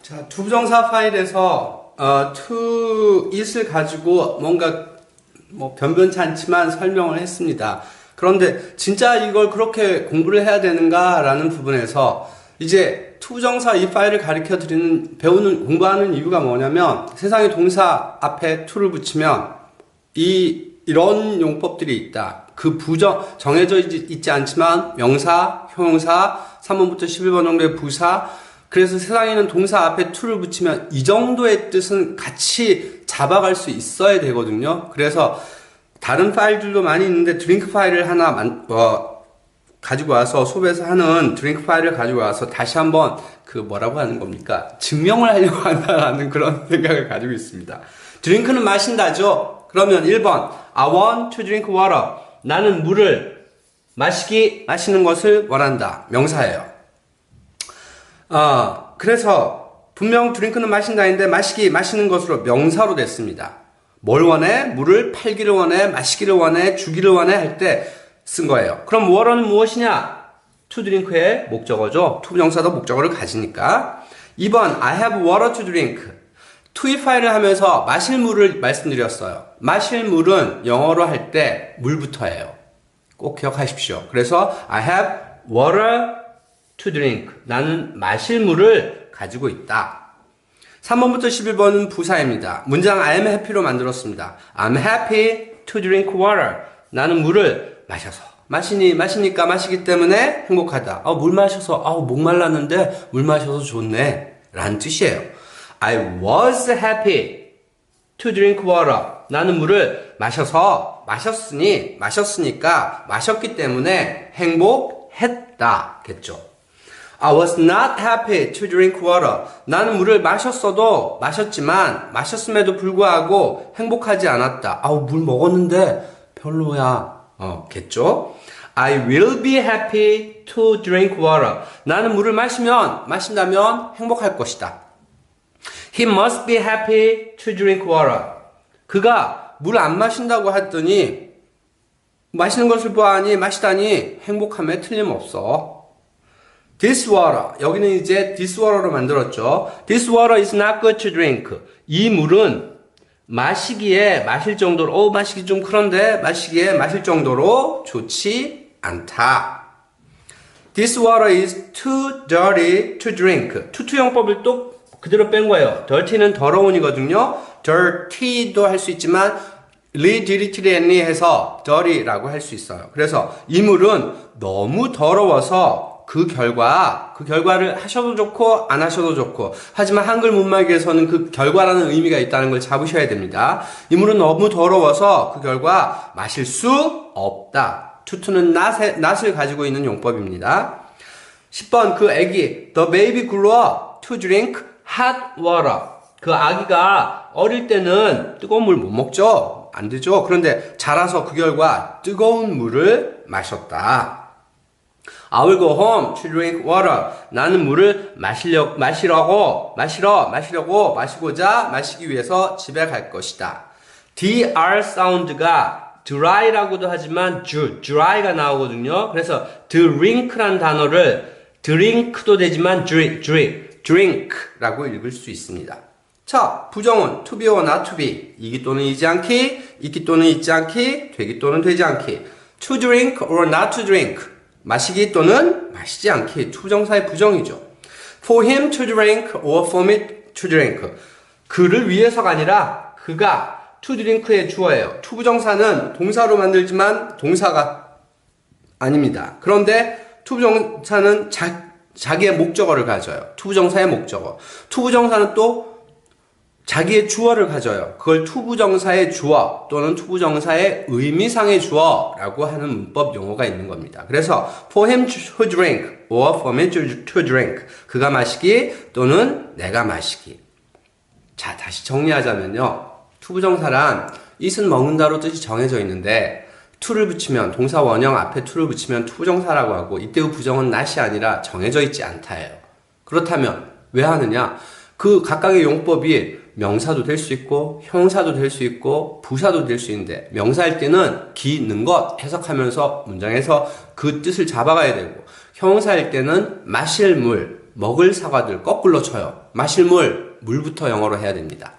자, 투부정사 파일에서 to it을 가지고 뭔가 변변치 않지만 설명을 했습니다. 그런데 진짜 이걸 그렇게 공부를 해야 되는가라는 부분에서 이제 투부정사 이 파일을 가르쳐 드리는 공부하는 이유가 뭐냐면 세상에 동사 앞에 to를 붙이면 이런 용법들이 있다. 그 정해져 있지 않지만 명사, 형용사, 3번부터 11번 정도의 부사. 그래서 세상에는 동사 앞에 to를 붙이면 이 정도의 뜻은 같이 잡아갈 수 있어야 되거든요. 그래서 다른 파일들도 많이 있는데 드링크 파일을 하나 가지고 와서 수업에서 하는 드링크 파일을 가지고 와서 다시 한번 뭐라고 하는 겁니까? 증명을 하려고 한다라는 그런 생각을 가지고 있습니다. 드링크는 마신다죠? 그러면 1번 I want to drink water. 나는 물을 마시는 것을 원한다. 명사예요. 그래서 분명 드링크는 마신다인데 마시는 것으로 명사로 됐습니다. 뭘 원해? 물을 팔기를 원해, 마시기를 원해, 주기를 원해 할 때 쓴 거예요. 그럼 water는 무엇이냐? to drink의 목적어죠. 투부정사도 목적어를 가지니까. 2번 I have water to drink. to이 파일을 하면서 마실 물을 말씀드렸어요. 마실 물은 영어로 할 때 물부터예요. 꼭 기억하십시오. 그래서 I have water to drink. 나는 마실 물을 가지고 있다. 3번부터 11번은 부사입니다. 문장 I am happy로 만들었습니다. I'm happy to drink water. 나는 물을 마셔서. 마시니까 마시기 때문에 행복하다. 물 마셔서, 목말랐는데 물 마셔서 좋네. 라는 뜻이에요. I was happy to drink water. 나는 물을 마셨으니까, 마셨기 때문에 행복했다. 겠죠. I was not happy to drink water. 나는 물을 마셨음에도 불구하고 행복하지 않았다. 물 먹었는데 별로야. 겠죠? I will be happy to drink water. 나는 물을 마신다면 행복할 것이다. He must be happy to drink water. 그가 물 안 마신다고 했더니 마시는 것을 마시다니 행복함에 틀림없어. This water. 여기는 이제 this water로 만들었죠. This water is not good to drink. 이 물은 마실 정도로, 마시기 좀 그런데 마실 정도로 좋지 않다. This water is too dirty to drink. 투투용법을 또 그대로 뺀 거예요. dirty는 더러운이거든요. dirty도 할 수 있지만 legitimately 해서 dirty라고 할 수 있어요. 그래서 이 물은 너무 더러워서 그 결과를 하셔도 좋고 안 하셔도 좋고, 하지만 한글 문맥에서는 그 결과라는 의미가 있다는 걸 잡으셔야 됩니다. 이 물은 너무 더러워서 그 결과 마실 수 없다. 투투는 not을 가지고 있는 용법입니다. 10번 그 애기 the baby grew up to drink hot water. 그 아기가 어릴 때는 뜨거운 물 못 먹죠. 안 되죠. 그런데 자라서 그 결과 뜨거운 물을 마셨다. I will go home to drink water. 나는 물을 마시기 위해서 집에 갈 것이다. dr 사운드가 dry라고도 하지만 dry가 나오거든요. 그래서 drink란 단어를 drink도 되지만 drink라고 읽을 수 있습니다. 자, 부정은 to be or not to be. 이기 또는 이지 않기, 있기 또는 있지 않기, 되기 또는 되지 않기. to drink or not to drink. 마시기 또는 마시지 않기. 투부정사의 부정이죠. For him to drink or for me to drink. 그를 위해서가 아니라 그가 to drink의 주어예요. 투부정사는 동사로 만들지만 동사가 아닙니다. 그런데 투부정사는 자기의 목적어를 가져요. 투부정사의 목적어. 투부정사는 또 자기의 주어를 가져요. 그걸 투부정사의 주어 또는 투부정사의 의미상의 주어라고 하는 문법 용어가 있는 겁니다. 그래서 for him to drink or for me to drink. 그가 마시기 또는 내가 마시기. 자, 다시 정리하자면요. 투부정사란 it은 먹는다로 뜻이 정해져 있는데 to를 붙이면 동사 원형 앞에 to를 붙이면 투부정사라고 하고 이때의 부정은 not이 아니라 정해져 있지 않다예요. 그렇다면 왜 하느냐? 그 각각의 용법이 명사도 될 수 있고 형용사도 될 수 있고 부사도 될 수 있는데 명사일 때는 기는 것 해석하면서 문장에서 그 뜻을 잡아가야 되고 형용사일 때는 마실 물 먹을 사과들 거꾸로 쳐요. 마실 물, 물부터 영어로 해야 됩니다.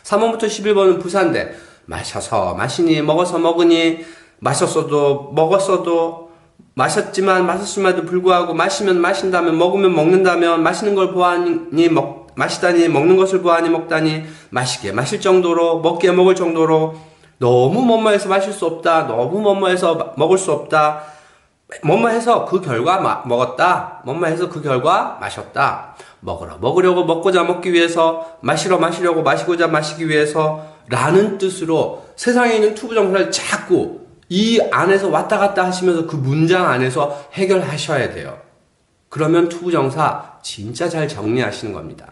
3번부터 11번은 부사인데 마셔서, 마시니, 먹어서, 먹으니, 마셨어도, 먹었어도, 마셨지만, 마셨음에도 불구하고, 마시면 마신다면, 먹으면 먹는다면, 마시는 걸 보아하니, 마시다니, 먹는 것을 보아하니, 먹다니, 마시게, 마실 정도로, 먹게, 먹을 정도로, 너무 뭐뭐해서 마실 수 없다, 너무 뭐뭐해서 먹을 수 없다, 뭐뭐해서 그 결과 먹었다, 뭐뭐해서 그 결과 마셨다, 먹으려고 먹고자 먹기 위해서, 마시려고 마시고자 마시기 위해서, 라는 뜻으로 세상에 있는 투부정사를 자꾸 이 안에서 왔다 갔다 하시면서 그 문장 안에서 해결하셔야 돼요. 그러면 투부정사 진짜 잘 정리하시는 겁니다.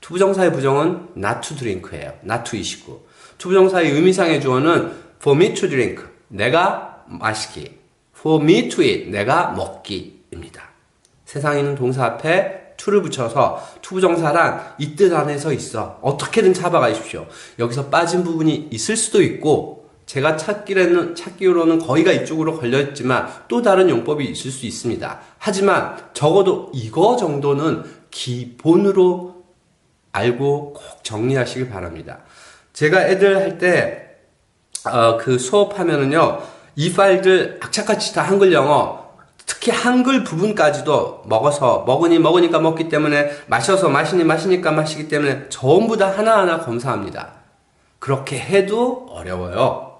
투부정사의 부정은 not to drink예요. not to 이시고. 투부정사의 의미상의 주어는 for me to drink, 내가 마시기. for me to eat, 내가 먹기입니다. 세상에 있는 동사 앞에 to를 붙여서 투부정사란 이 뜻 안에서 있어. 어떻게든 잡아가십시오. 여기서 빠진 부분이 있을 수도 있고 제가 찾기로는 거의가 이쪽으로 걸려있지만 또 다른 용법이 있을 수 있습니다. 하지만 적어도 이거 정도는 기본으로 알고 꼭 정리하시길 바랍니다. 제가 애들 할 때 그 수업하면은요 이 파일들 악착같이 다 한글 영어 특히 한글 부분까지도 먹어서 먹으니까 먹기 때문에 마셔서 마시니까 마시기 때문에 전부 다 하나하나 검사합니다. 그렇게 해도 어려워요.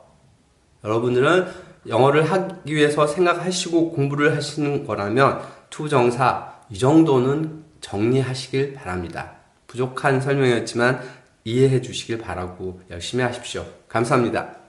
여러분들은 영어를 하기 위해서 생각하시고 공부를 하시는 거라면 투정사 이 정도는 정리하시길 바랍니다. 부족한 설명이었지만 이해해 주시길 바라고 열심히 하십시오. 감사합니다.